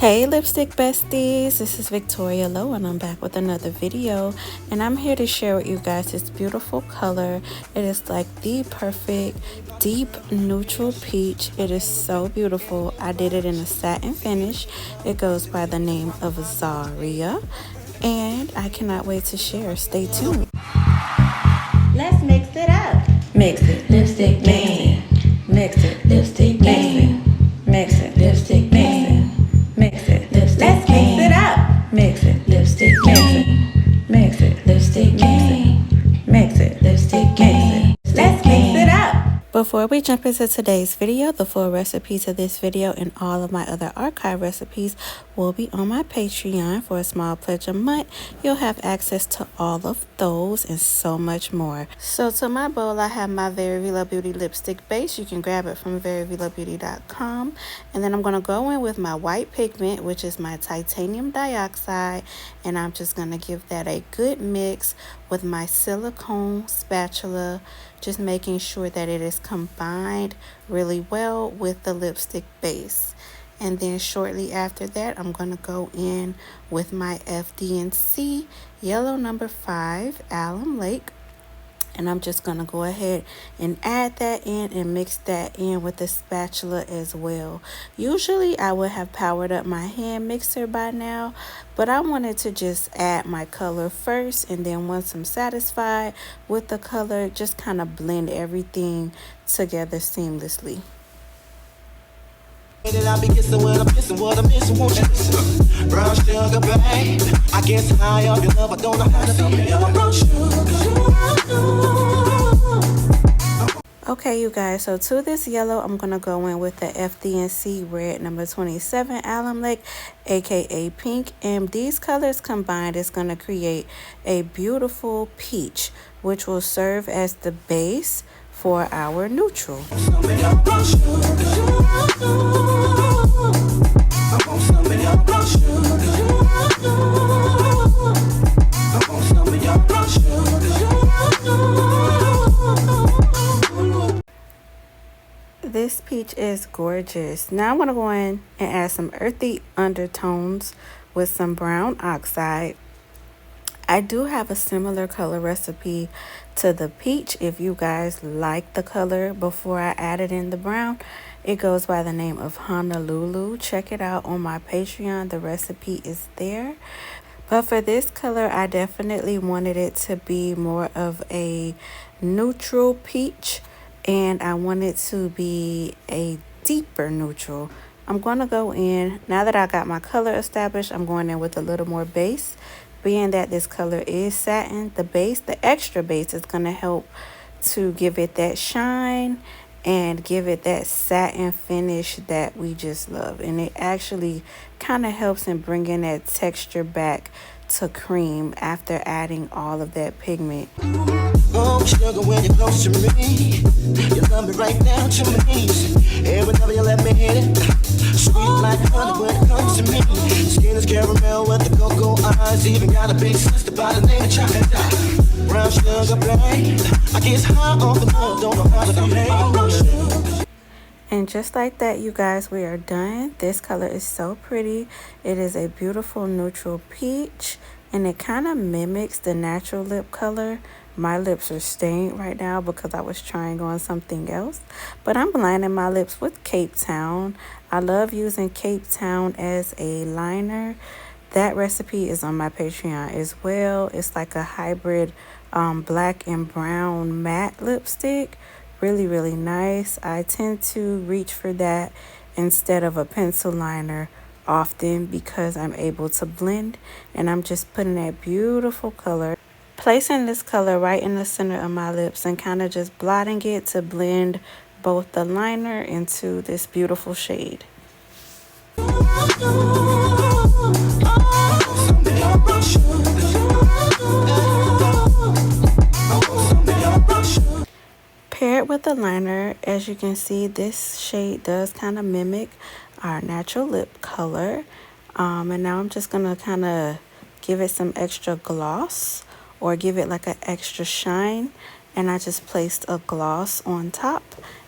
Hey lipstick besties, this is Victoria Lowe and I'm back with another video, and I'm here to share with you guys this beautiful color. It is like the perfect deep neutral peach. It is so beautiful. I did it in a satin finish. It goes by the name of Zaria and I cannot wait to share. Stay tuned. Let's mix it up. Mix it, lipstick, man. Mix it, lipstick, man. Mix it, lipstick, man. Mix it, lipstick, let's mix it up. Mix it, lipstick, mix it. Mix it, lipstick, mix it. Mix it, lipstick, mix it. Let's mix it up. Before we jump into today's video, the full recipe to this video and all of my other archive recipes will be on my Patreon. For a small pledge a month, you'll have access to all of those and so much more. So to my bowl, I have my Very Veelo Beauty lipstick base. You can grab it from veryveelobeauty.com. And then I'm going to go in with my white pigment, which is my titanium dioxide. And I'm just going to give that a good mix with my silicone spatula, just making sure that it is combined really well with the lipstick base. And then shortly after that, I'm going to go in with my FD&C yellow number 5 alum lake. And I'm just going to go ahead and add that in and mix that in with the spatula as well. Usually I would have powered up my hand mixer by now, but I wanted to just add my color first, and then once I'm satisfied with the color, just kind of blend everything together seamlessly. I be kissing when I'm kissing what I'm missing, won't you listen? Brown sugar, babe. I get high off your love, I don't know how to feel your brown sugar. Okay, you guys, so to this yellow, I'm going to go in with the FD&C red number 27 alum lake, aka pink. And these colors combined is going to create a beautiful peach, which will serve as the base for our neutral. This peach is gorgeous. Now I'm going to go in and add some earthy undertones with some brown oxide. I do have a similar color recipe to the peach if you guys like the color before I added in the brown. It goes by the name of Honolulu. Check it out on my Patreon. The recipe is there. But for this color, I definitely wanted it to be more of a neutral peach, and I want it to be a deeper neutral. I'm going to go in, now that I got my color established, I'm going in with a little more base. Being that this color is satin, the base, the extra base is going to help to give it that shine and give it that satin finish that we just love. And it actually kind of helps in bringing that texture back to cream after adding all of that pigment. Oh, sugar, when you're close to me, you love me right down to my knees. Every time you let me hit it, sweet like honey when it comes to me. Skin is caramel with the cocoa eyes. Even got a big sister by the name of Chocolate. Brown sugar, babe. I get high off the love, don't know how to behave. And just like that, you guys, we are done. This color is so pretty. It is a beautiful neutral peach, and it kind of mimics the natural lip color. My lips are stained right now because I was trying on something else, but I'm lining my lips with Cape Town. I love using Cape Town as a liner. That recipe is on my Patreon as well. It's like a hybrid black and brown matte lipstick. Really, really nice. I tend to reach for that instead of a pencil liner often because I'm able to blend, and I'm just putting that beautiful color, placing this color right in the center of my lips and kind of just blotting it to blend both the liner into this beautiful shade. Paired with the liner, as you can see, this shade does kind of mimic our natural lip color. And now I'm just going to kind of give it some extra gloss, or give it like an extra shine, and I just placed a gloss on top,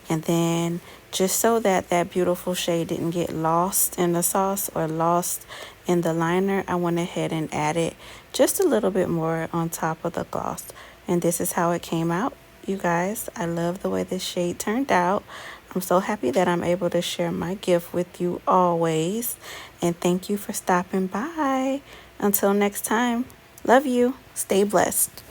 And then just so that that beautiful shade didn't get lost in the sauce or lost in the liner, I went ahead and added just a little bit more on top of the gloss. And this is how it came out, you guys. I love the way this shade turned out. I'm so happy that I'm able to share my gift with you always. And thank you for stopping by. Until next time, love you. Stay blessed.